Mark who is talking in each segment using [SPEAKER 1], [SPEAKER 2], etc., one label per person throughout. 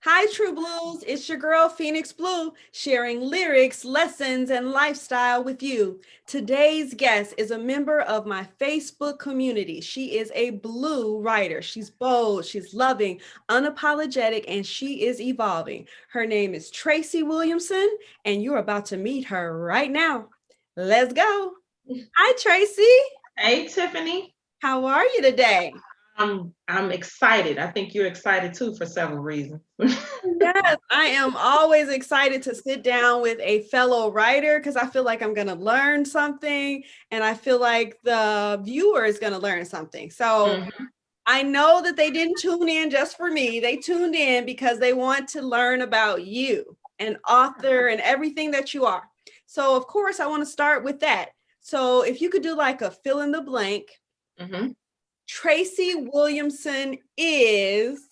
[SPEAKER 1] Hi, True Blues. It's your girl, Fenyx Blue, sharing lyrics, lessons, and lifestyle with you. Today's guest is a member of my Facebook community. She is a blue writer. She's bold, she's loving, unapologetic, and she is evolving. Her name is Tracy Williamson, and you're about to meet her right now. Let's go. Hi, Tracy.
[SPEAKER 2] Hey, Tiffany.
[SPEAKER 1] How are you today?
[SPEAKER 2] I'm excited. I think you're excited too for several reasons.
[SPEAKER 1] Yes, I am always excited to sit down with a fellow writer because I feel like I'm going to learn something and I feel like the viewer is going to learn something. So
[SPEAKER 2] Mhm.
[SPEAKER 1] I know that they didn't tune in just for me. They tuned in because they want to learn about you, an author, and everything that you are. So, of course, I want to start with that. So, if you could do like a fill in the blank,
[SPEAKER 2] Mhm.
[SPEAKER 1] Tracy Williamson is.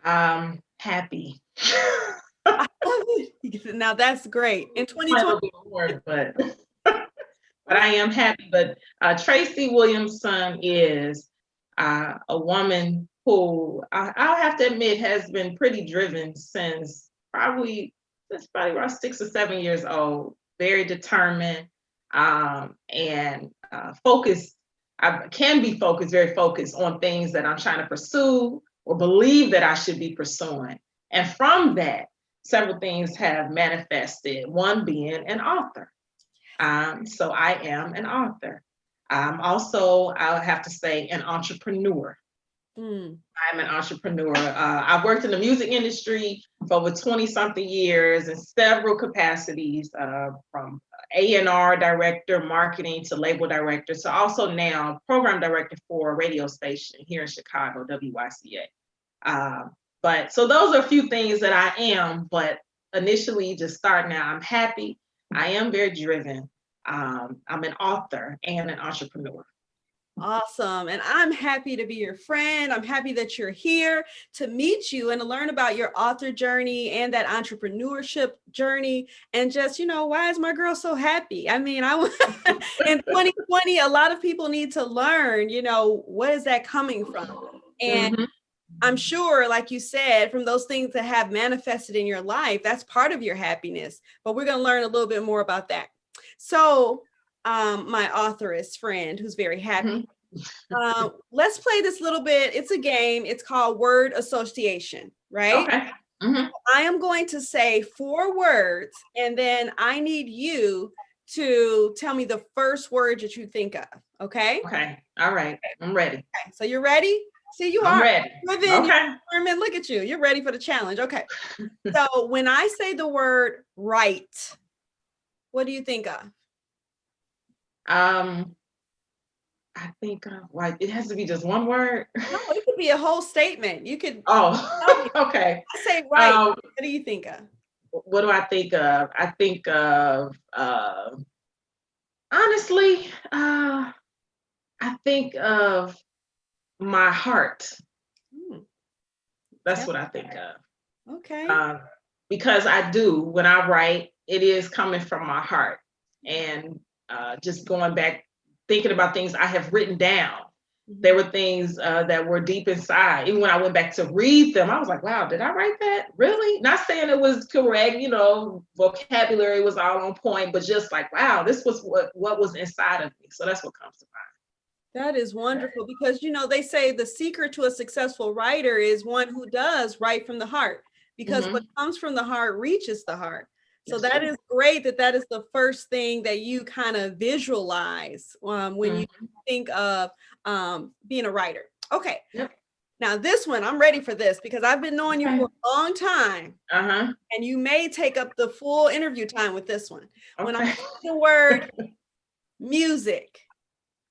[SPEAKER 2] Happy.
[SPEAKER 1] Now that's great. In
[SPEAKER 2] Might
[SPEAKER 1] 2020.
[SPEAKER 2] not be a word, but I am happy. But Tracy Williamson is a woman who I'll have to admit has been pretty driven since probably around 6 or 7 years old. Very determined and focused. I can be focused, very focused on things that I'm trying to pursue or believe that I should be pursuing. And from that, several things have manifested. One being an author. So I am an author. I'm also, I would have to say, an entrepreneur.
[SPEAKER 1] Mm,
[SPEAKER 2] I'm an entrepreneur. I've worked in the music industry for over 20 something years in several capacities, from A&R director, marketing to label director, to also now program director for a radio station here in Chicago, WYCA. But so those are a few things that I am, but initially just starting out, I'm happy. I am very driven. I'm an author and an entrepreneur.
[SPEAKER 1] awesome. And I'm happy to be your friend. I'm happy that you're here to meet you and to learn about your author journey and that entrepreneurship journey. And just, why is my girl so happy? I mean, in 2020, a lot of people need to learn, what is that coming from? And
[SPEAKER 2] Mhm.
[SPEAKER 1] I'm sure, like you said, from those things that have manifested in your life, that's part of your happiness. But we're going to learn a little bit more about that. So, my authoress friend who's very happy,
[SPEAKER 2] Mhm.
[SPEAKER 1] let's play this little bit. It's a game. It's called word association, right?
[SPEAKER 2] Okay. Mhm.
[SPEAKER 1] I am going to say 4 words, and then I need you to tell me the first word that you think of. Okay.
[SPEAKER 2] Okay. All right. I'm ready.
[SPEAKER 1] Okay. So you're ready? See, you
[SPEAKER 2] I'm
[SPEAKER 1] are.
[SPEAKER 2] ready.
[SPEAKER 1] Driven, you're
[SPEAKER 2] Okay.
[SPEAKER 1] determined. Look at you. You're ready for the challenge. Okay. So when I say the word right, what do you think of?
[SPEAKER 2] Um, I think like it has to be just one word.
[SPEAKER 1] No, it could be a whole statement. You could tell
[SPEAKER 2] Oh,
[SPEAKER 1] me.
[SPEAKER 2] okay.
[SPEAKER 1] I say right.
[SPEAKER 2] Um,
[SPEAKER 1] What do you think of?
[SPEAKER 2] what do I think of? I think of honestly, I think of my heart.
[SPEAKER 1] Hmm,
[SPEAKER 2] That's
[SPEAKER 1] tell
[SPEAKER 2] what I think of.
[SPEAKER 1] Okay.
[SPEAKER 2] Um, because I do when I write, it is coming from my heart, and just going back, thinking about things I have written down. There
[SPEAKER 1] Mhm.
[SPEAKER 2] were things that were deep inside. Even when I went back to read them, I was like, wow, did I write that? Really? Not saying it was correct, vocabulary was all on point, but just like, wow, this was what was inside of me. So that's what comes to
[SPEAKER 1] That is wonderful because they say the secret to a successful writer is one who does write from the heart
[SPEAKER 2] mind.
[SPEAKER 1] because what comes from the heart reaches the heart. So
[SPEAKER 2] That's
[SPEAKER 1] that
[SPEAKER 2] true.
[SPEAKER 1] is great that is the first thing that you kind of visualize when you
[SPEAKER 2] Mhm.
[SPEAKER 1] think of being a writer. Okay,
[SPEAKER 2] Yep.
[SPEAKER 1] now this one, I'm ready for this because I've been knowing you
[SPEAKER 2] Okay.
[SPEAKER 1] for a long time
[SPEAKER 2] Uh-huh.
[SPEAKER 1] and you may take up the full interview time with this one. When I
[SPEAKER 2] Okay.
[SPEAKER 1] say the word music,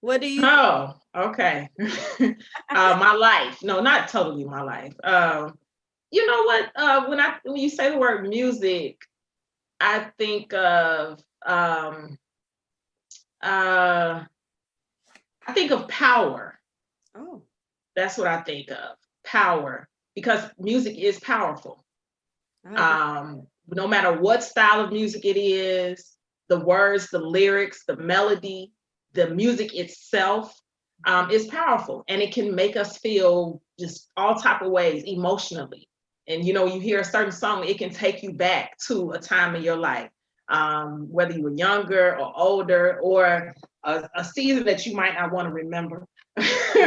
[SPEAKER 1] what do you think?
[SPEAKER 2] Oh, okay. My life. No, not totally my life. You know what? When you say the word music, I think of uh I think of power.
[SPEAKER 1] Oh,
[SPEAKER 2] That's what I think of. Power. Because music is powerful.
[SPEAKER 1] I agree.
[SPEAKER 2] No matter what style of music it is, the words, the lyrics, the melody, the music itself is powerful, and it can make us feel just all type of ways emotionally. And you know, you hear a certain song, it can take you back to a time in your life, whether you were younger or older, or a season that you might not want to remember.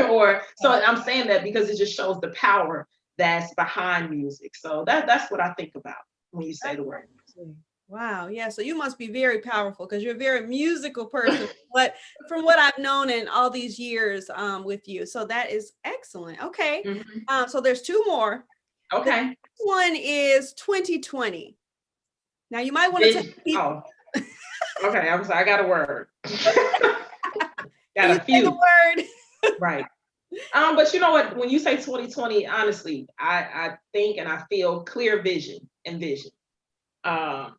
[SPEAKER 2] Or so I'm saying that because it just shows the power that's behind music. So that's what I think about when you say the word music.
[SPEAKER 1] Wow. Yeah. So you must be very powerful because you're a very musical person. But from what I've known in all these years with you, so that is excellent. Okay.
[SPEAKER 2] Mhm.
[SPEAKER 1] So there's two more. The
[SPEAKER 2] Okay.
[SPEAKER 1] next one is 2020. Now you might want to tell
[SPEAKER 2] Vision.
[SPEAKER 1] people.
[SPEAKER 2] Oh, okay. I'm sorry. I got a word.
[SPEAKER 1] Can
[SPEAKER 2] Got
[SPEAKER 1] you
[SPEAKER 2] a
[SPEAKER 1] say the
[SPEAKER 2] few.
[SPEAKER 1] word?
[SPEAKER 2] Right. But you know what? When you say 2020, honestly, I think and I feel clear vision and vision. Um,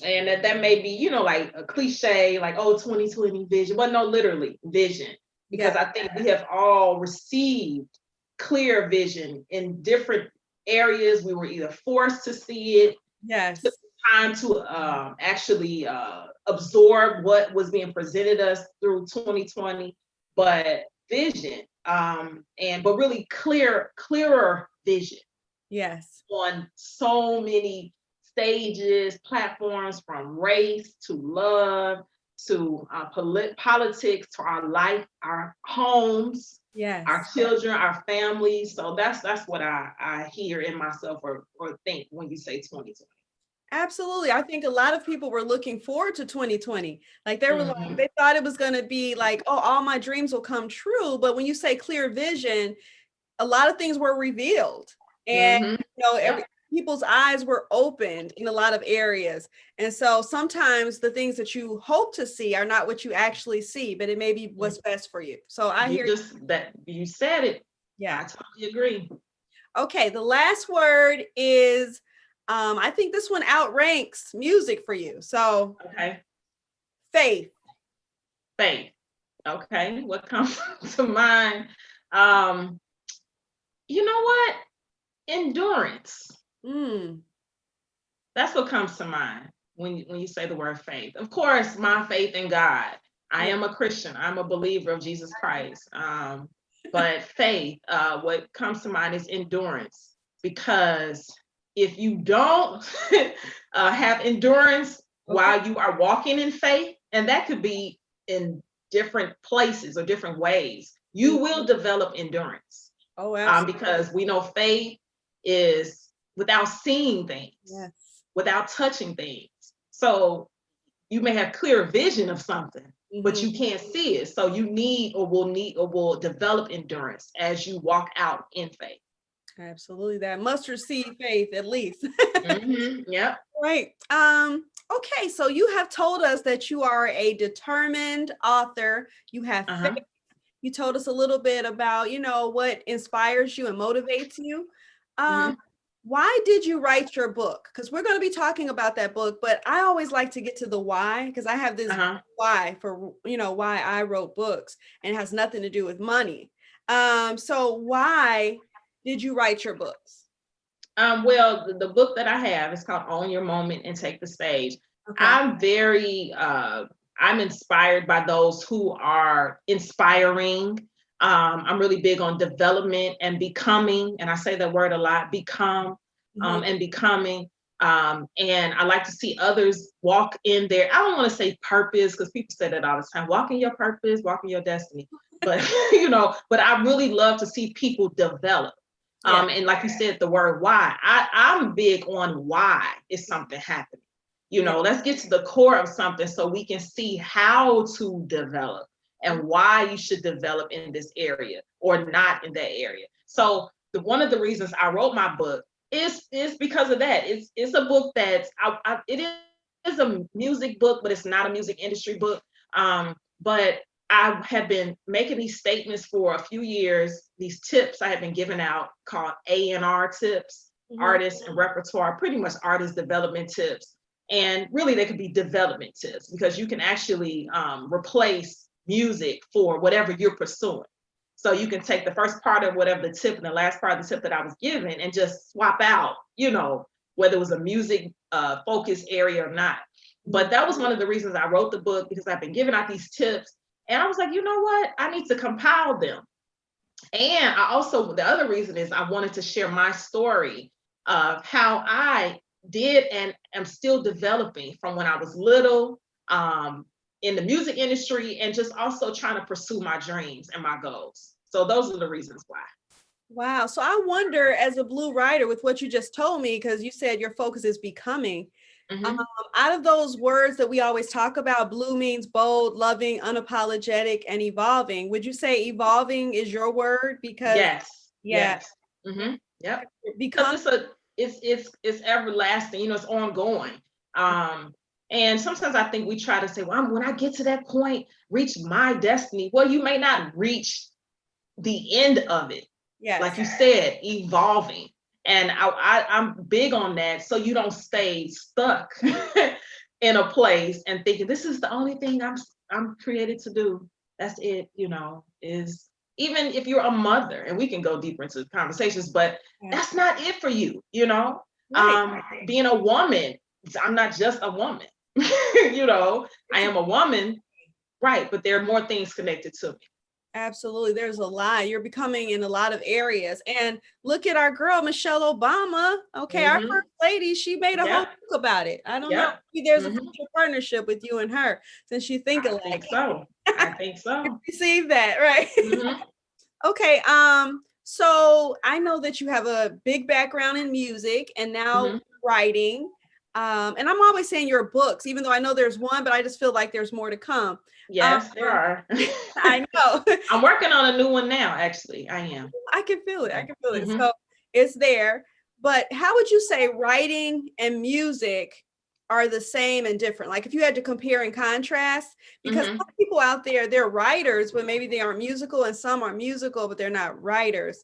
[SPEAKER 2] and that may be, you know, like a cliche, like, oh, 2020 vision, but no, literally vision,
[SPEAKER 1] Yeah.
[SPEAKER 2] because I think we have all received clear vision in different areas. We were either forced to see it, took
[SPEAKER 1] Yes.
[SPEAKER 2] time to actually absorb what was being presented us through 2020, but vision, but really clearer vision
[SPEAKER 1] Yes.
[SPEAKER 2] on so many stages, platforms, from race to love to politics to our life, our homes, our
[SPEAKER 1] Yes.
[SPEAKER 2] children, our families. So that's what I hear in myself or think when you say 2020.
[SPEAKER 1] Absolutely. I think a lot of people were looking forward to 2020. Like they were like,
[SPEAKER 2] Mhm.
[SPEAKER 1] they thought it was going to be like, oh, all my dreams will come true. But when you say clear vision, a lot of things were revealed. And
[SPEAKER 2] Mhm.
[SPEAKER 1] every
[SPEAKER 2] Yep.
[SPEAKER 1] people's eyes were opened in a lot of areas. And so sometimes the things that you hope to see are not what you actually see, but it may be what's best for you. So I hear
[SPEAKER 2] You said it.
[SPEAKER 1] yeah.
[SPEAKER 2] I totally agree.
[SPEAKER 1] Okay, the last word is I think this one outranks music for you. So
[SPEAKER 2] Okay.
[SPEAKER 1] faith.
[SPEAKER 2] Faith. Okay. What comes to mind? Um, you know what? Endurance.
[SPEAKER 1] Mm,
[SPEAKER 2] That's what comes to mind when you say the word faith. Of course, my faith in God. I
[SPEAKER 1] yeah.
[SPEAKER 2] am a Christian. I'm a believer of Jesus Christ. But faith, what comes to mind is endurance, because if you don't have endurance
[SPEAKER 1] Okay.
[SPEAKER 2] while you are walking in faith, and that could be in different places or different ways, you
[SPEAKER 1] Mm.
[SPEAKER 2] will develop endurance,
[SPEAKER 1] Oh, absolutely.
[SPEAKER 2] because we know faith is without seeing things,
[SPEAKER 1] Yes.
[SPEAKER 2] without touching things. So you may have clear vision of something, but
[SPEAKER 1] Hmm.
[SPEAKER 2] you can't see it. So you need or will develop endurance as you walk out in faith.
[SPEAKER 1] Absolutely. That mustard seed faith, at least.
[SPEAKER 2] Yep.
[SPEAKER 1] Right. Okay, so you have told us that you are a determined author. You have faith.
[SPEAKER 2] Uh-huh.
[SPEAKER 1] You told us a little bit about, what inspires you and motivates you. Um,
[SPEAKER 2] Hmm.
[SPEAKER 1] why did you write your book? Because we're going to be talking about that book, but I always like to get to the why, because I have this
[SPEAKER 2] Uh-huh.
[SPEAKER 1] why for, why I wrote books, and it has nothing to do with money. So why did you write your books?
[SPEAKER 2] Well, the book that I have is called Own Your Moment and Take the Stage.
[SPEAKER 1] Okay.
[SPEAKER 2] I'm very I'm inspired by those who are inspiring. I'm really big on development and becoming, and I say that word a lot, become,
[SPEAKER 1] Mhm.
[SPEAKER 2] and becoming. And I like to see others walk in their, I don't want to say purpose, because people say that all the time, walk in your purpose, walk in your destiny. But but I really love to see people develop.
[SPEAKER 1] Yeah.
[SPEAKER 2] And like you said, the word why. I'm big on why is something happening.
[SPEAKER 1] Yeah.
[SPEAKER 2] Let's get to the core of something so we can see how to develop and why you should develop in this area or not in that area. So one of the reasons I wrote my book is because of that. It's a book that's it is a music book, but it's not a music industry book. But I have been making these statements for a few years, these tips I have been giving out called A&R tips,
[SPEAKER 1] Mhm.
[SPEAKER 2] artist and repertoire, pretty much artist development tips. And really, they could be development tips, because you can actually replace music for whatever you're pursuing. So you can take the first part of whatever the tip and the last part of the tip that I was given and just swap out, whether it was a music focus area or not. But that was one of the reasons I wrote the book, because I've been giving out these tips. And I was like, you know what? I need to compile them. And I also, the other reason is I wanted to share my story of how I did and am still developing from when I was little, in the music industry, and just also trying to pursue my dreams and my goals. So those are the reasons why.
[SPEAKER 1] Wow. So I wonder, as a Blue writer, with what you just told me, because you said your focus is becoming,
[SPEAKER 2] Mhm.
[SPEAKER 1] out of those words that we always talk about, Blue means bold, loving, unapologetic, and evolving. Would you say evolving is your word? Because,
[SPEAKER 2] Yes,
[SPEAKER 1] yeah,
[SPEAKER 2] yes. Yep. Because
[SPEAKER 1] become,
[SPEAKER 2] it's everlasting, it's ongoing. Um, and sometimes I think we try to say, well, when I get to that point, reach my destiny. Well, you may not reach the end of it.
[SPEAKER 1] yes.
[SPEAKER 2] Like you said, evolving. And I'm big on that, so you don't stay stuck in a place and thinking this is the only thing I'm created to do. That's it, is even if you're a mother, and we can go deeper into conversations, but
[SPEAKER 1] Yeah.
[SPEAKER 2] that's not it for you.
[SPEAKER 1] Right.
[SPEAKER 2] Being a woman, I'm not just a woman. I am a woman, right? But there are more things connected to me.
[SPEAKER 1] Absolutely. There's a lot. You're becoming in a lot of areas. And look at our girl, Michelle Obama. Okay. Our
[SPEAKER 2] Hmm.
[SPEAKER 1] first lady, she made a whole
[SPEAKER 2] Yep.
[SPEAKER 1] book about it. I don't know.
[SPEAKER 2] Yep.
[SPEAKER 1] Maybe there's a
[SPEAKER 2] Hmm.
[SPEAKER 1] future partnership with you and her, since you think
[SPEAKER 2] I think
[SPEAKER 1] alike.
[SPEAKER 2] so. I think so.
[SPEAKER 1] Receive that, right?
[SPEAKER 2] Hmm.
[SPEAKER 1] Okay. So I know that you have a big background in music and now
[SPEAKER 2] Hmm.
[SPEAKER 1] writing. And I'm always saying your books, even though I know there's one, but I just feel like there's more to come. Um,
[SPEAKER 2] Yes, there are.
[SPEAKER 1] I know.
[SPEAKER 2] I'm working on a new one now, actually. I am.
[SPEAKER 1] I can feel it. I can feel it.
[SPEAKER 2] Hmm.
[SPEAKER 1] So it's there. But how would you say writing and music are the same and different? Like if you had to compare and contrast, because
[SPEAKER 2] Hmm.
[SPEAKER 1] some people out there, they're writers, but maybe they aren't musical, and some are musical, but they're not writers.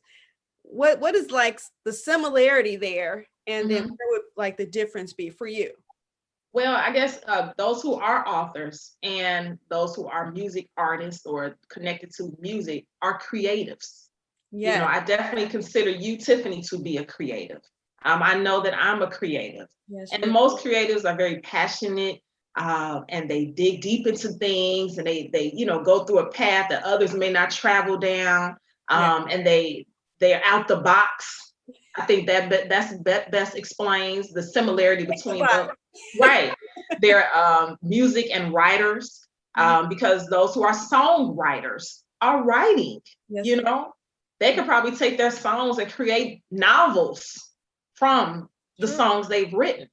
[SPEAKER 1] What is like the similarity there? And then
[SPEAKER 2] Hmm.
[SPEAKER 1] where would like the difference be for you?
[SPEAKER 2] Well, I guess those who are authors and those who are music artists or connected to music are creatives.
[SPEAKER 1] Yeah.
[SPEAKER 2] I definitely consider you, Tiffany, to be a creative. I know that I'm a creative.
[SPEAKER 1] Yes,
[SPEAKER 2] And most creatives are very passionate, and they dig deep into things, and they go through a path that others may not travel down.
[SPEAKER 1] yeah.
[SPEAKER 2] And they're out the box. I think that best explains the similarity between the right. They're music and writers, because those who are songwriters are writing.
[SPEAKER 1] Yes.
[SPEAKER 2] You know, they could probably take their songs and create novels from the
[SPEAKER 1] True.
[SPEAKER 2] songs they've written.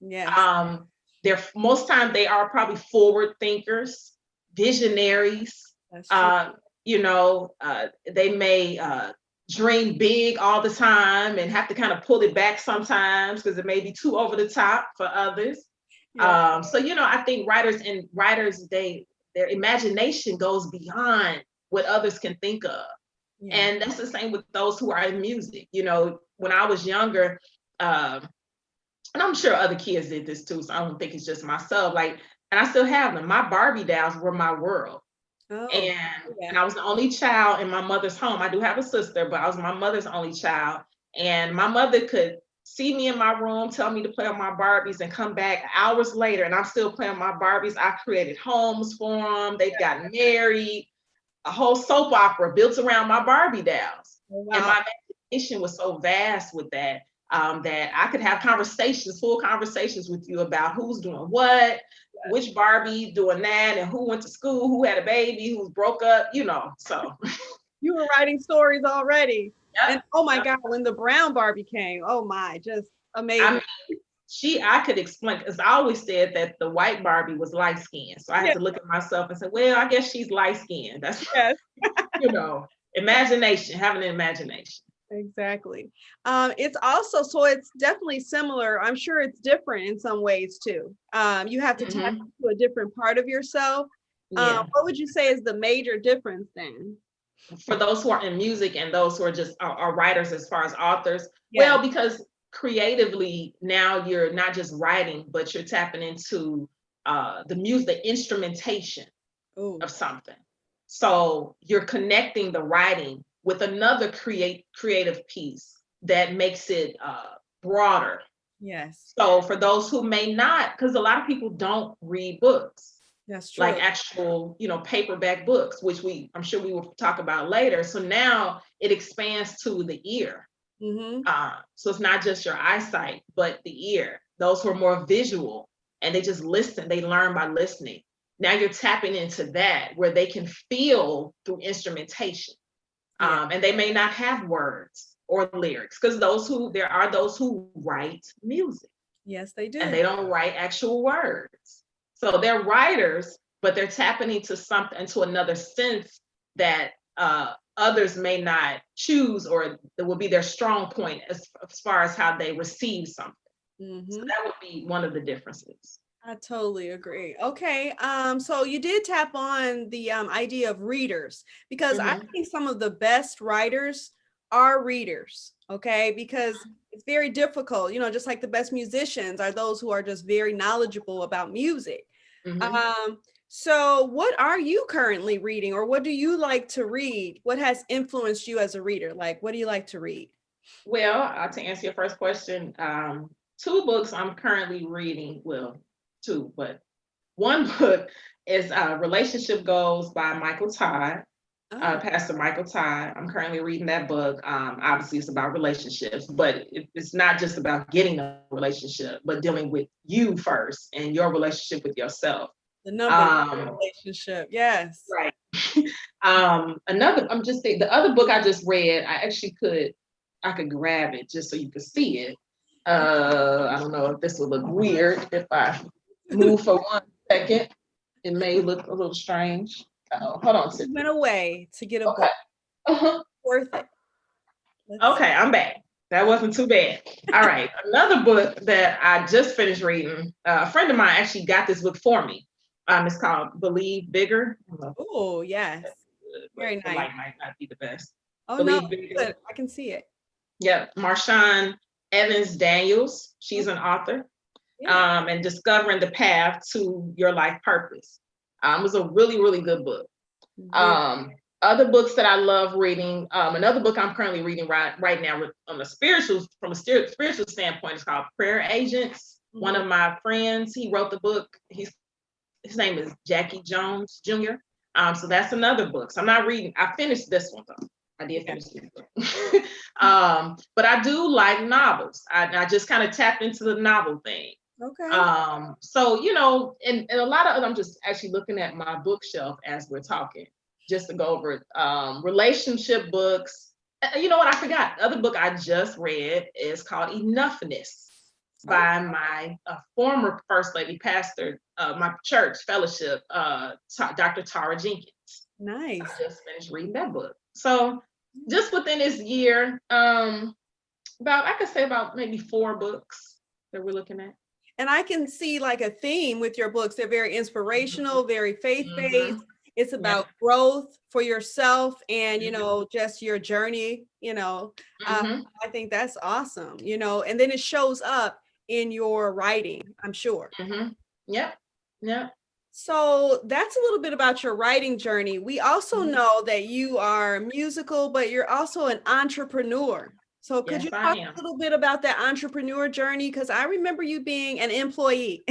[SPEAKER 1] Yes.
[SPEAKER 2] Um, they're most time they are probably forward thinkers, visionaries.
[SPEAKER 1] That's true.
[SPEAKER 2] Uh, they may dream big all the time and have to kind of pull it back sometimes because it may be too over the top for others.
[SPEAKER 1] Yeah.
[SPEAKER 2] I think writers, their imagination goes beyond what others can think of.
[SPEAKER 1] Yeah.
[SPEAKER 2] And that's the same with those who are in music. When I was younger, um, and I'm sure other kids did this too, so I don't think it's just myself. Like, and I still have them. My Barbie dolls were my world.
[SPEAKER 1] Oh,
[SPEAKER 2] And
[SPEAKER 1] yeah.
[SPEAKER 2] I was the only child in my mother's home. I do have a sister, but I was my mother's only child. And my mother could see me in my room, tell me to play on my Barbies, and come back hours later, and I'm still playing my Barbies. I created homes for them. They've gotten married, a whole soap opera built around my Barbie dolls.
[SPEAKER 1] Oh,
[SPEAKER 2] And
[SPEAKER 1] wow.
[SPEAKER 2] my imagination was so vast with that, that I could have full conversations with you about who's doing what, which Barbie doing that, and who went to school, who had a baby, who broke up. So,
[SPEAKER 1] You were writing stories already. And
[SPEAKER 2] yep,
[SPEAKER 1] oh my
[SPEAKER 2] yep.
[SPEAKER 1] God, when the brown Barbie came, oh my, just
[SPEAKER 2] I
[SPEAKER 1] amazing.
[SPEAKER 2] mean, I could explain, because I always said that the white Barbie was light skinned. So I had
[SPEAKER 1] Yeah,
[SPEAKER 2] to look at myself and say, well, I guess she's light skinned. That's,
[SPEAKER 1] yes,
[SPEAKER 2] imagination, having an imagination.
[SPEAKER 1] exactly. It's also, so it's definitely similar. I'm sure it's different in some ways too. You have to tap
[SPEAKER 2] Hmm.
[SPEAKER 1] into a different part of yourself.
[SPEAKER 2] Yeah.
[SPEAKER 1] What would you say is the major difference then?
[SPEAKER 2] For those who are in music and those who are just are writers as far as authors,
[SPEAKER 1] Yeah.
[SPEAKER 2] well, because creatively now you're not just writing, but you're tapping into the music, the instrumentation
[SPEAKER 1] Oh,
[SPEAKER 2] of something. So you're connecting the writing with another creative piece that makes it broader.
[SPEAKER 1] yes,
[SPEAKER 2] So for those who may not, because a lot of people don't read books,
[SPEAKER 1] that's true.
[SPEAKER 2] like actual, paperback books, which I'm sure we will talk about later. So now it expands to the ear.
[SPEAKER 1] Mm-hmm.
[SPEAKER 2] So it's not just your eyesight, but the ear. Those who are more visual and they just listen, they learn by listening. Now you're tapping into that where they can feel through instrumentation.
[SPEAKER 1] Yeah.
[SPEAKER 2] And they may not have words or lyrics because there are those who write music
[SPEAKER 1] Yes, they
[SPEAKER 2] and
[SPEAKER 1] do.
[SPEAKER 2] they don't write actual words. So they're writers, but they're tapping into something, into another sense that others may not choose, or that will be their strong point as far as how they receive something. So
[SPEAKER 1] Mm-hmm.
[SPEAKER 2] that would be one of the differences.
[SPEAKER 1] I totally agree. Okay. So you did tap on the idea of readers, because I
[SPEAKER 2] Hmm.
[SPEAKER 1] think some of the best writers are readers. Okay. Because it's very difficult, just like the best musicians are those who are just very knowledgeable about music.
[SPEAKER 2] Hmm.
[SPEAKER 1] Um, so what are you currently reading, or what do you like to read? What has influenced you as a reader? Like, what do you like to read?
[SPEAKER 2] Well, to answer your first question, two books I'm currently reading. Well, two, but one book is Relationship Goals by Michael Todd,
[SPEAKER 1] Oh,
[SPEAKER 2] Pastor Michael Todd. I'm currently reading that book. Obviously, it's about relationships, but it's not just about getting a relationship, but dealing with you first and your relationship with yourself.
[SPEAKER 1] the number one
[SPEAKER 2] Um,
[SPEAKER 1] relationship. Yes.
[SPEAKER 2] right. I'm just saying, the other book I just read, I could grab it just so you could see it. I don't know if this will look weird if I move for 1 second. It may look a little strange. Hold on,
[SPEAKER 1] You
[SPEAKER 2] Sydney.
[SPEAKER 1] went away to get a
[SPEAKER 2] Okay.
[SPEAKER 1] book.
[SPEAKER 2] Uh-huh.
[SPEAKER 1] Worth it. Let's
[SPEAKER 2] Okay, I'm back. That wasn't too bad. All right. Another book that I just finished reading, a friend of mine actually got this book for me. It's called Believe Bigger. I don't know if
[SPEAKER 1] Oh, yes.
[SPEAKER 2] that's good, but
[SPEAKER 1] Very
[SPEAKER 2] the
[SPEAKER 1] nice.
[SPEAKER 2] light might not be the best.
[SPEAKER 1] Oh no,
[SPEAKER 2] Believe Bigger.
[SPEAKER 1] good. I can see it.
[SPEAKER 2] Yep. Marshawn Evans Daniels. She's an author.
[SPEAKER 1] Yeah.
[SPEAKER 2] And Discovering the Path to Your Life Purpose. It was a really, really good book.
[SPEAKER 1] Very.
[SPEAKER 2] Other books that I love reading. Another book I'm currently reading right now from a spiritual standpoint is called Prayer Agents. One
[SPEAKER 1] Mhm.
[SPEAKER 2] of my friends, he wrote the book. His name is Jackie Jones Jr. So that's another book. So I'm not reading. I finished this one though. I did finish this book. But I do like novels. I just kind of tapped into the novel thing.
[SPEAKER 1] Okay.
[SPEAKER 2] So and a lot of I'm just actually looking at my bookshelf as we're talking, just to go over it. Relationship books. You know what? I forgot. The other book I just read is called Enoughness
[SPEAKER 1] Oh,
[SPEAKER 2] by my former first lady pastor, my church fellowship, Dr. Tara Jenkins. I
[SPEAKER 1] nice.
[SPEAKER 2] just finished reading that book. So just within this year, I could say about maybe 4 books that we're looking at.
[SPEAKER 1] And I can see like a theme with your books. They're very inspirational, very
[SPEAKER 2] Mm-hmm.
[SPEAKER 1] faith-based. It's
[SPEAKER 2] Yeah.
[SPEAKER 1] about growth for yourself and,
[SPEAKER 2] Mm-hmm.
[SPEAKER 1] just your journey. Uh,
[SPEAKER 2] Mm-hmm.
[SPEAKER 1] I think that's awesome, and then it shows up in your writing, I'm sure.
[SPEAKER 2] Mm-hmm. Yep. Yep.
[SPEAKER 1] So that's a little bit about your writing journey. We also
[SPEAKER 2] Mm-hmm.
[SPEAKER 1] know that you are musical, but you're also an entrepreneur. So could
[SPEAKER 2] Yes,
[SPEAKER 1] you
[SPEAKER 2] I
[SPEAKER 1] talk
[SPEAKER 2] am.
[SPEAKER 1] a little bit about that entrepreneur journey? Because I remember you being an employee.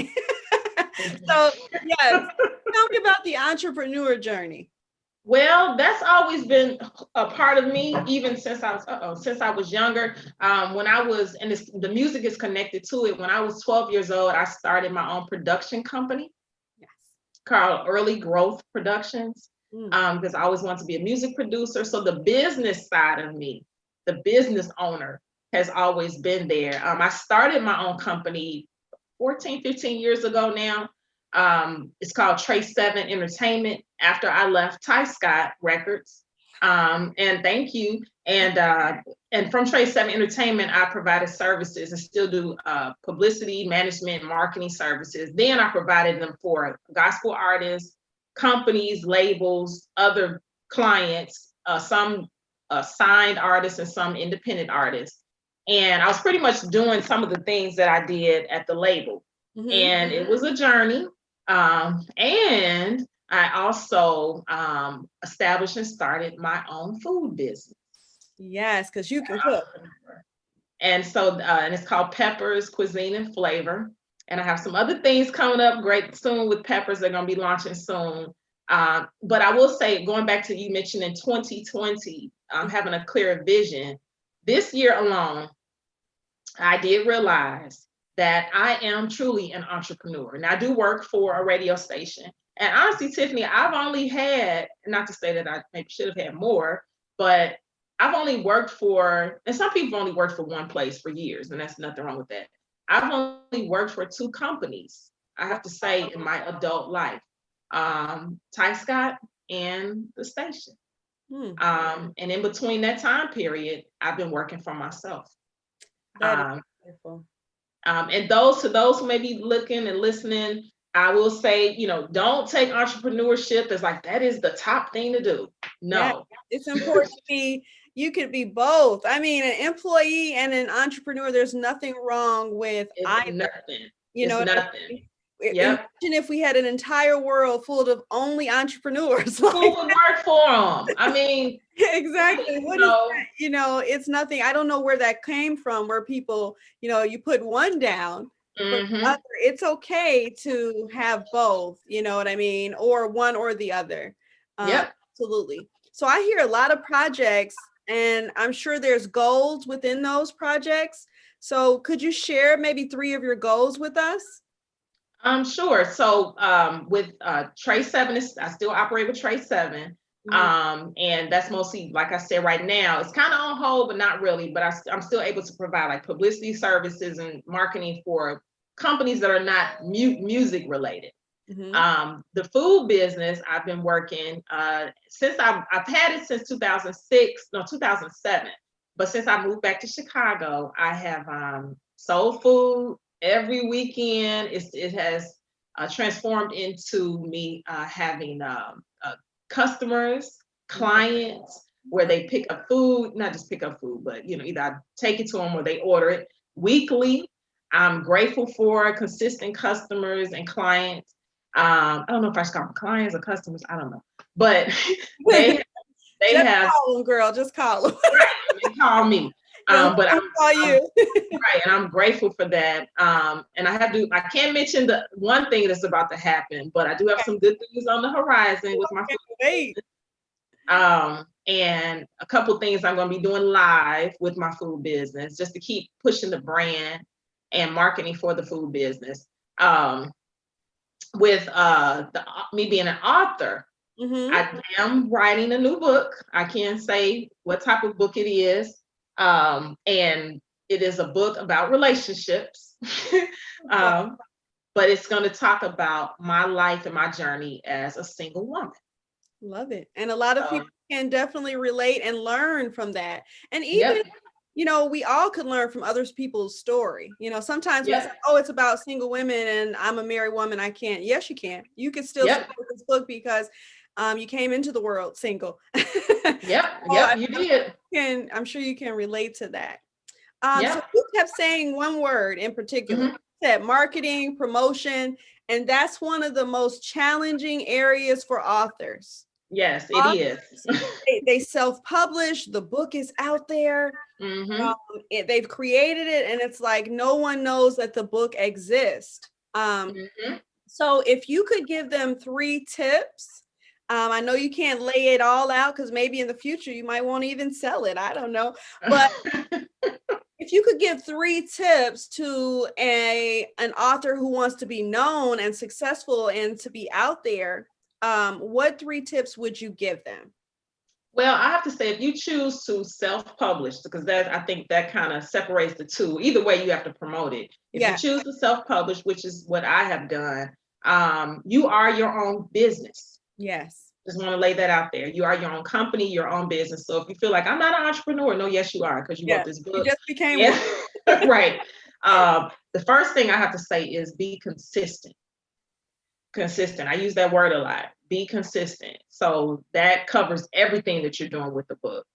[SPEAKER 1] So yes, tell me about the entrepreneur journey.
[SPEAKER 2] Well, that's always been a part of me, even since I was younger. When I was, and the music is connected to it. When I was 12 years old, I started my own production company
[SPEAKER 1] Yes.
[SPEAKER 2] called Early Growth Productions,
[SPEAKER 1] Mm,
[SPEAKER 2] because I always wanted to be a music producer. So the business side of me, the business owner, has always been there. I started my own company 14, 15 years ago now. It's called Trace 7 Entertainment after I left Ty Scott Records. And thank you. And from Trace 7 Entertainment, I provided services and still do publicity, management, marketing services. Then I provided them for gospel artists, companies, labels, other clients, some signed artists and some independent artists. And I was pretty much doing some of the things that I did at the label.
[SPEAKER 1] mhm.
[SPEAKER 2] And it was a journey. And I also established and started my own food business.
[SPEAKER 1] Yes, because you can cook.
[SPEAKER 2] And so, and it's called Peppers Cuisine and Flavor. And I have some other things coming up great soon with Peppers. They're going to be launching soon. But I will say, going back to you mentioned in 2020, having a clear vision, this year alone, I did realize that I am truly an entrepreneur. And I do work for a radio station. And honestly, Tiffany, I've only had, not to say that I maybe should have had more, but I've only worked for, and some people only worked for one place for years, and that's nothing wrong with that. I've only worked for two companies, I have to say, in my adult life, Ty Scott and the station. And in between that time period, I've been working for myself.
[SPEAKER 1] That is wonderful.
[SPEAKER 2] And to those who may be looking and listening, I will say, don't take entrepreneurship as like that is the top thing to do. No,
[SPEAKER 1] yeah, it's important to be. You could be both. I mean, an employee and an entrepreneur. There's nothing wrong with either.
[SPEAKER 2] Nothing.
[SPEAKER 1] You know,
[SPEAKER 2] nothing.
[SPEAKER 1] Imagine if we had an entire world full of only entrepreneurs.
[SPEAKER 2] Who would work for them? I mean,
[SPEAKER 1] exactly. What is that? It's nothing. I don't know where that came from, where people, you put one down. Other, it's okay to have both, you know what I mean? Or one or the other. Absolutely. So I hear a lot of projects, and I'm sure there's goals within those projects. So could you share maybe 3 of your goals with us?
[SPEAKER 2] Sure. So with Tray 7, I still operate with Tray 7. And that's mostly, like I said, right now, it's kind of on hold, but not really. But I'm still able to provide like publicity services and marketing for companies that are not music related. The food business, I've been working since I've had it since 2007. But since I moved back to Chicago, I have sold food every weekend. It has transformed into me having customers, clients, where they pick up food, not just pick up food, but either I take it to them or they order it weekly. I'm grateful for consistent customers and clients. I don't know if I should call them clients or customers. I don't know, but they
[SPEAKER 1] just
[SPEAKER 2] have
[SPEAKER 1] call them, girl. Just call them.
[SPEAKER 2] Right, they call me. But I'm
[SPEAKER 1] call you.
[SPEAKER 2] Right, and I'm grateful for that. And I can't mention the one thing that's about to happen, but I do have some good things on the horizon with my food. And a couple things I'm going to be doing live with my food business, just to keep pushing the brand and marketing for the food business. With me being an author, I am writing a new book. I can't say what type of book it is. And it is a book about relationships. But it's going to talk about my life and my journey as a single woman.
[SPEAKER 1] Love it. And a lot of people can definitely relate and learn from that. And even, we all could learn from other people's story. Sometimes we say, oh, it's about single women and I'm a married woman, I can't. Yes, you can. You can still support this book because you came into the world single.
[SPEAKER 2] You did.
[SPEAKER 1] I'm sure you can relate to that. So you kept saying one word in particular. You said marketing, promotion, and that's one of the most challenging areas for authors.
[SPEAKER 2] Yes, it is.
[SPEAKER 1] They self-publish, the book is out there. They've created it, and it's like no one knows that the book exists. So if you could give them 3 tips, I know you can't lay it all out because maybe in the future you might want to even sell it. I don't know. But if you could give 3 tips to an author who wants to be known and successful and to be out there, what 3 tips would you give them?
[SPEAKER 2] Well, I have to say, if you choose to self-publish, because I think that kind of separates the two. Either way, you have to promote it. If you choose to self-publish, which is what I have done, you are your own business.
[SPEAKER 1] Yes.
[SPEAKER 2] Just want to lay that out there. You are your own company, your own business. So if you feel like I'm not an entrepreneur, no, yes, you are, because you wrote this book.
[SPEAKER 1] You just became one.
[SPEAKER 2] Right. The first thing I have to say is be consistent. Consistent. I use that word a lot. Be consistent. So that covers everything that you're doing with the book.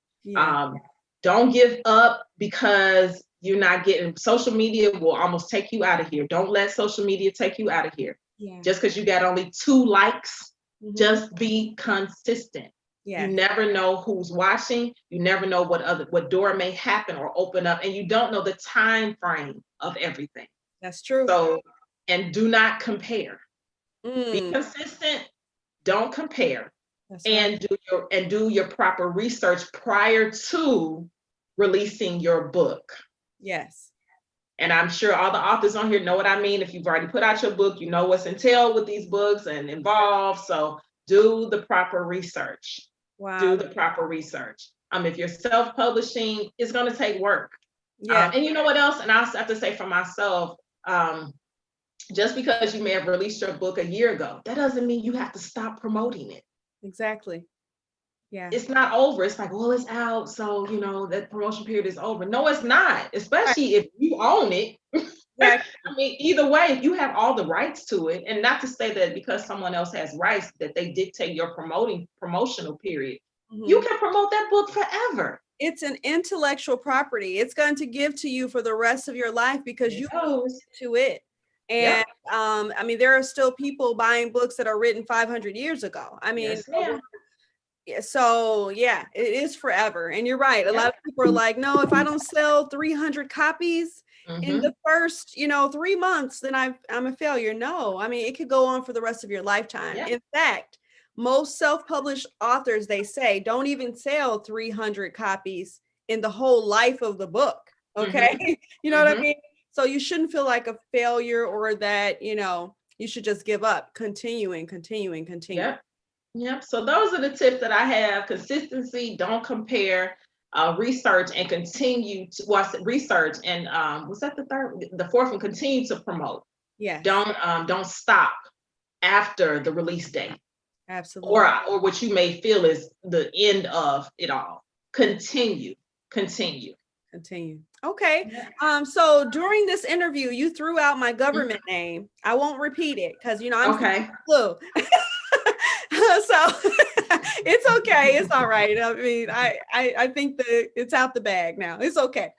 [SPEAKER 2] Don't give up because you're not getting, social media will almost take you out of here. Don't let social media take you out of here. Just because you got only 2 likes, just be consistent. You never know who's watching. You never know what door may happen or open up, and you don't know the time frame of everything.
[SPEAKER 1] That's true.
[SPEAKER 2] So, and do not compare. Be consistent. Don't compare. And do your proper research prior to releasing your book.
[SPEAKER 1] Yes.
[SPEAKER 2] And I'm sure all the authors on here know what I mean. If you've already put out your book, you know what's entailed with these books and involved. So do the proper research.
[SPEAKER 1] Wow.
[SPEAKER 2] Do the proper research. If you're self-publishing, it's going to take work.
[SPEAKER 1] Yeah.
[SPEAKER 2] And you know what else? And I have to say for myself, just because you may have released your book a year ago, that doesn't mean you have to stop promoting it.
[SPEAKER 1] Exactly. Yeah.
[SPEAKER 2] It's not over. It's like, well, it's out, so that promotion period is over. No, it's not, especially if you own it.
[SPEAKER 1] Exactly.
[SPEAKER 2] I mean, either way, if you have all the rights to it, and not to say that because someone else has rights that they dictate your promotional period, you can promote that book forever.
[SPEAKER 1] It's an intellectual property. It's going to give to you for the rest of your life because you to it. And I mean, there are still people buying books that are written 500 years ago. I mean, so yeah, it is forever. And you're right. A lot of people are like, no, if I don't sell 300 copies in the first, 3 months, then I'm a failure. No, I mean, it could go on for the rest of your lifetime. In fact, most self-published authors, they say, don't even sell 300 copies in the whole life of the book. Okay. You know what I mean? So you shouldn't feel like a failure or that, you should just give up. Continuing.
[SPEAKER 2] Yep. So those are the tips that I have. Consistency, don't compare, research, and continue to research. And was that the third? The fourth one, continue to promote.
[SPEAKER 1] Yeah.
[SPEAKER 2] Don't stop after the release date.
[SPEAKER 1] Absolutely.
[SPEAKER 2] Or what you may feel is the end of it all. Continue.
[SPEAKER 1] Okay. So during this interview, you threw out my government name. I won't repeat it because I'm Blue. So it's okay. It's all right. I mean, I think that it's out the bag now. It's okay.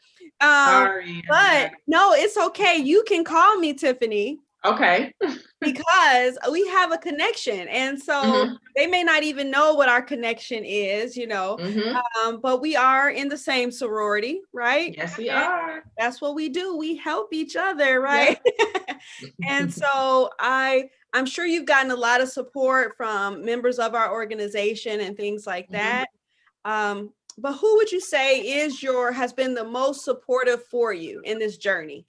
[SPEAKER 2] Sorry.
[SPEAKER 1] But no, it's okay. You can call me Tiffany.
[SPEAKER 2] Okay.
[SPEAKER 1] Because we have a connection. And so they may not even know what our connection is, but we are in the same sorority, right?
[SPEAKER 2] Yes, we are.
[SPEAKER 1] That's what we do. We help each other, right? Yep. And so I'm sure you've gotten a lot of support from members of our organization and things like that. But who would you say has been the most supportive for you in this journey?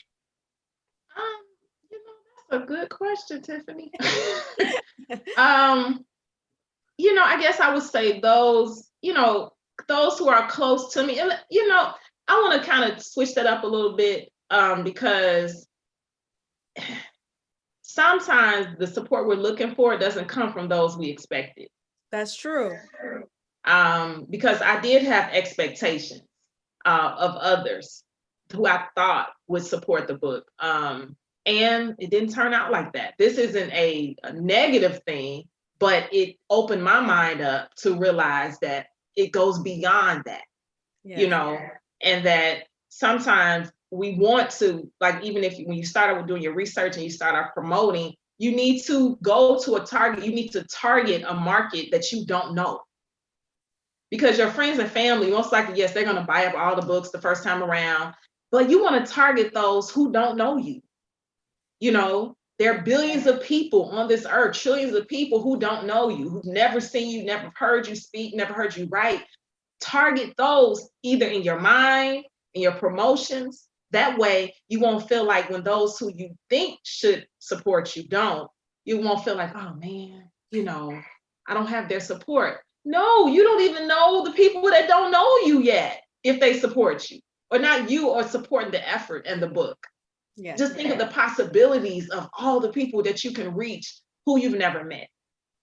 [SPEAKER 2] That's a good question, Tiffany. I guess I would say those who are close to me. And I want to kind of switch that up a little bit because sometimes the support we're looking for doesn't come from those we expected.
[SPEAKER 1] That's true.
[SPEAKER 2] Because I did have expectations of others who I thought would support the book. And it didn't turn out like that. This isn't a negative thing, but it opened my mind up to realize that it goes beyond that, and that sometimes we want to, like, even when you start out doing your research and you start out promoting, you need to go to a target. You need to target a market that you don't know. Because your friends and family, most likely, yes, they're going to buy up all the books the first time around, but you want to target those who don't know you. There are billions of people on this earth, trillions of people who don't know you, who've never seen you, never heard you speak, never heard you write. Target those either in your mind, in your promotions. That way you won't feel like when those who you think should support you don't, you won't feel like, oh man, I don't have their support. No, you don't even know the people that don't know you yet, if they support you or not, you are supporting the effort and the book. Yeah. Just think of the possibilities of all the people that you can reach who you've never met.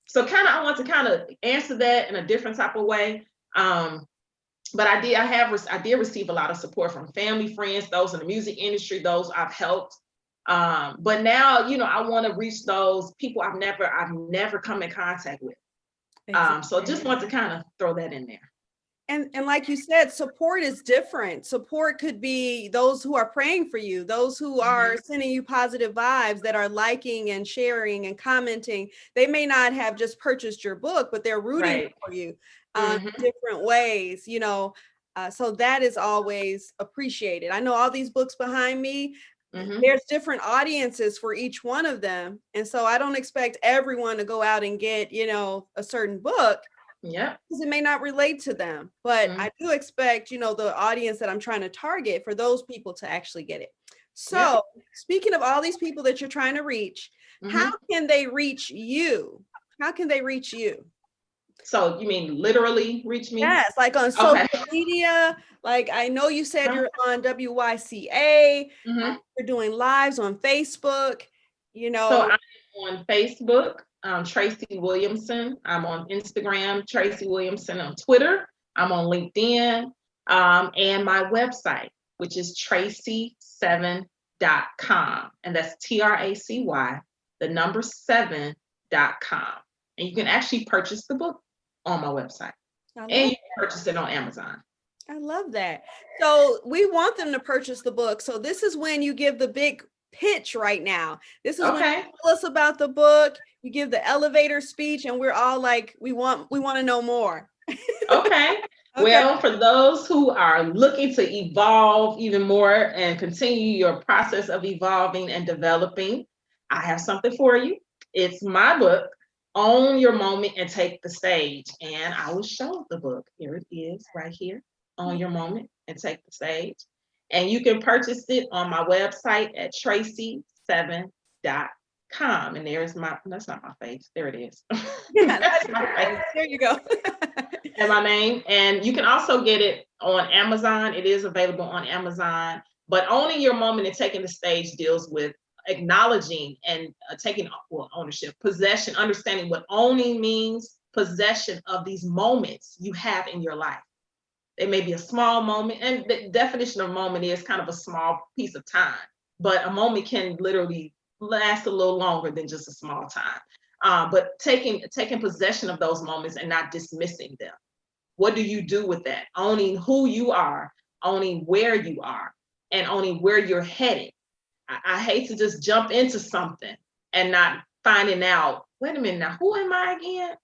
[SPEAKER 2] So I want to answer that in a different type of way. But I did receive a lot of support from family, friends, those in the music industry, those I've helped. But now, I want to reach those people I've never come in contact with. So just want to kind of throw that in there.
[SPEAKER 1] And like you said, support is different. Support could be those who are praying for you, those who are sending you positive vibes, that are liking and sharing and commenting. They may not have just purchased your book, but they're rooting for you different ways, so that is always appreciated. I know all these books behind me, there's different audiences for each one of them. And so I don't expect everyone to go out and get, a certain book.
[SPEAKER 2] Yeah.
[SPEAKER 1] because it may not relate to them. But
[SPEAKER 2] Mhm.
[SPEAKER 1] I do expect, the audience that I'm trying to target for those people to actually get it.
[SPEAKER 2] Yeah.
[SPEAKER 1] So speaking of all these people that you're trying to reach, how
[SPEAKER 2] Mhm.
[SPEAKER 1] can they reach you? How can they reach you?
[SPEAKER 2] So you mean literally reach me?
[SPEAKER 1] Yes, like on social
[SPEAKER 2] Okay.
[SPEAKER 1] media. Like I know you said you're on WYCA.
[SPEAKER 2] Mhm.
[SPEAKER 1] You're doing lives on Facebook. You
[SPEAKER 2] So
[SPEAKER 1] know,
[SPEAKER 2] I'm on Facebook, Tracy Williamson. I'm on Instagram, Tracy Williamson. On Twitter, I'm on LinkedIn, and my website, which is tracy7.com. And that's TRACY, the number 7.com. And you can actually purchase the book on my website.
[SPEAKER 1] I
[SPEAKER 2] And
[SPEAKER 1] love
[SPEAKER 2] you can purchase it on Amazon.
[SPEAKER 1] I love that. So we want them to purchase the book. So this is when you give the big pitch right now. This is when
[SPEAKER 2] Okay.
[SPEAKER 1] you tell us about the book, you give the elevator speech, and we're all like, we want to know more.
[SPEAKER 2] Okay.
[SPEAKER 1] Okay.
[SPEAKER 2] Well, for those who are looking to evolve even more and continue your process of evolving and developing, I have something for you. It's my book, Own Your Moment and Take the Stage. And I will show the book. Here it is, right here. Own Your Moment and Take the Stage. And you can purchase it on my website at tracy7.com. And there's that's not my face. There it is.
[SPEAKER 1] Yeah,
[SPEAKER 2] That's
[SPEAKER 1] that's
[SPEAKER 2] my
[SPEAKER 1] your
[SPEAKER 2] face
[SPEAKER 1] face. There you go.
[SPEAKER 2] and my name. And you can also get it on Amazon. It is available on Amazon. But owning your moment and taking the stage deals with acknowledging and taking ownership, possession, understanding what owning means, possession of these moments you have in your life. It may be a small moment, and the definition of moment is kind of a small piece of time, but a moment can literally last a little longer than just a small time. But taking possession of those moments and not dismissing them. What do you do with that? Owning who you are, owning where you are, and owning where you're headed. I hate to just jump into something and not finding out, wait a minute now, who am I again?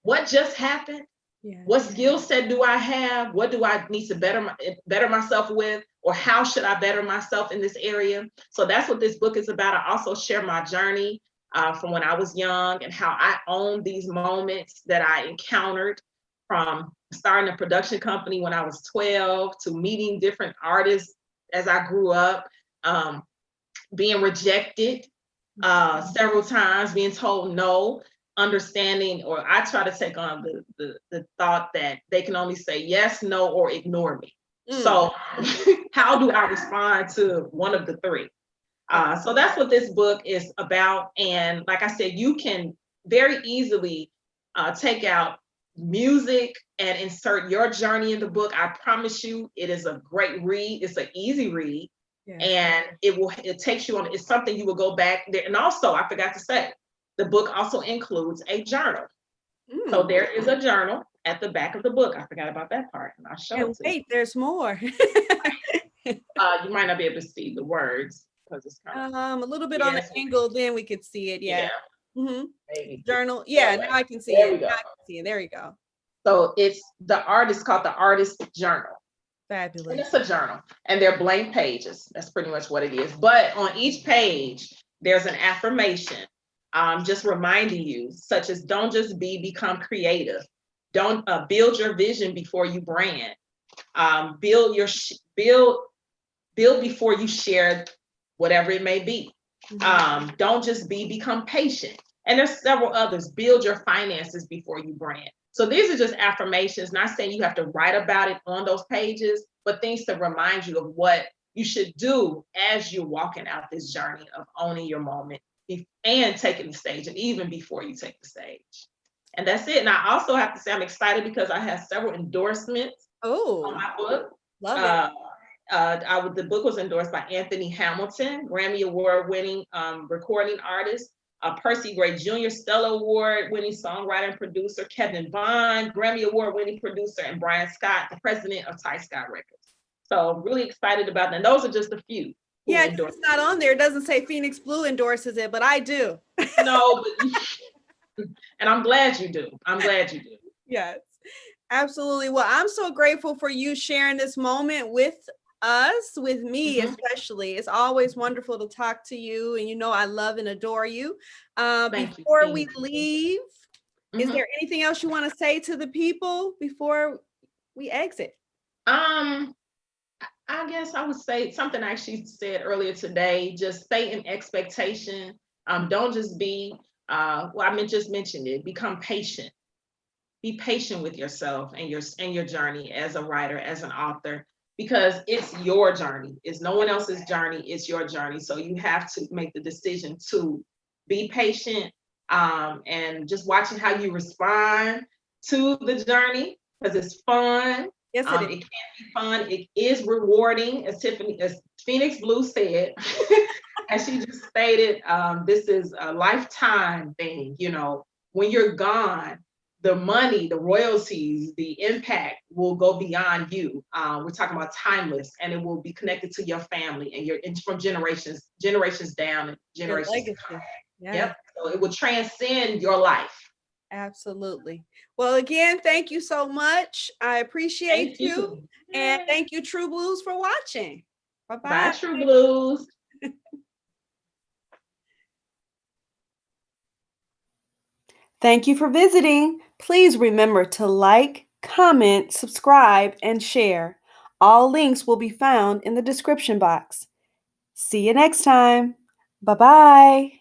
[SPEAKER 2] What just happened?
[SPEAKER 1] Yeah.
[SPEAKER 2] What skill set do I have? What do I need to better myself with? Or how should I better myself in this area? So that's what this book is about. I also share my journey from when I was young and how I owned these moments that I encountered, from starting a production company when I was 12 to meeting different artists as I grew up, being rejected several times, being told no, understanding, or I try to take on the thought that they can only say yes, no, or ignore me. So how do I respond to one of the three? So that's what this book is about. And like I said, you can very easily take out music and insert your journey in the book. I promise you, it is a great read. It's an easy read.
[SPEAKER 1] Yes.
[SPEAKER 2] And it takes you on, it's something you will go back there. And also, I forgot to say, the book also includes a journal. So there is a journal at the back of the book. I forgot about that part, and I'll show it to you.
[SPEAKER 1] Wait, there's more.
[SPEAKER 2] You might not be able to see the words because it's kind of
[SPEAKER 1] A little bit on the angle, then we could see it. Yeah.
[SPEAKER 2] maybe.
[SPEAKER 1] Journal. Yeah, now I can see
[SPEAKER 2] There
[SPEAKER 1] it.
[SPEAKER 2] we go.
[SPEAKER 1] Now I can see it. There you go.
[SPEAKER 2] So it's called the Artist Journal.
[SPEAKER 1] Fabulous.
[SPEAKER 2] And it's a journal, and they're blank pages. That's pretty much what it is. But on each page, there's an affirmation, just reminding you, such as don't just become creative. Don't build your vision before you brand. Build before you share whatever it may be. Don't just become patient. And there's several others. Build your finances before you brand. So these are just affirmations, not saying you have to write about it on those pages, but things to remind you of what you should do as you're walking out this journey of owning your moment and taking the stage, and even before you take the stage. And that's it. And I also have to say I'm excited because I have several endorsements on my book.
[SPEAKER 1] Love it.
[SPEAKER 2] The book was endorsed by Anthony Hamilton, Grammy Award-winning recording artist, Percy Gray Jr., Stella Award-winning songwriter and producer, Kevin Bond, Grammy Award-winning producer, and Brian Scott, the president of Ty Scott Records. So really excited about that. And those are just a few.
[SPEAKER 1] Yeah, it's not on there. It doesn't say Fenyx Blue endorses it, but I do.
[SPEAKER 2] No, but, and I'm glad you do. I'm glad you do.
[SPEAKER 1] Yes, absolutely. Well, I'm so grateful for you sharing this moment with us, with me especially. It's always wonderful to talk to you, and I love and adore you. Before we leave, Is
[SPEAKER 2] Mhm.
[SPEAKER 1] there anything else you want to say to the people before we exit?
[SPEAKER 2] Um, I guess I would say something I actually said earlier today, just stay in expectation. Don't just be, well, just mentioned it, become patient. Be patient with yourself and your journey as a writer, as an author, because it's your journey. It's no one else's journey, it's your journey. So you have to make the decision to be patient, and just watching how you respond to the journey because it's fun.
[SPEAKER 1] Yes, it is.
[SPEAKER 2] It can be fun. It is rewarding, as Phoenix Blue said, as she just stated. This is a lifetime thing. When you're gone, the money, the royalties, the impact will go beyond you. We're talking about timeless, and it will be connected to your family and from generations down and
[SPEAKER 1] Your
[SPEAKER 2] generations to come.
[SPEAKER 1] legacy. Yeah.
[SPEAKER 2] Yep. So it will transcend your life.
[SPEAKER 1] Absolutely. Well, again, thank you so much. I appreciate
[SPEAKER 2] Thank
[SPEAKER 1] you.
[SPEAKER 2] you.
[SPEAKER 1] And thank you, True Blues, for watching. Bye-bye.
[SPEAKER 2] Bye, True Blues.
[SPEAKER 1] Thank you for visiting. Please remember to like, comment, subscribe, and share. All links will be found in the description box. See you next time. Bye-bye.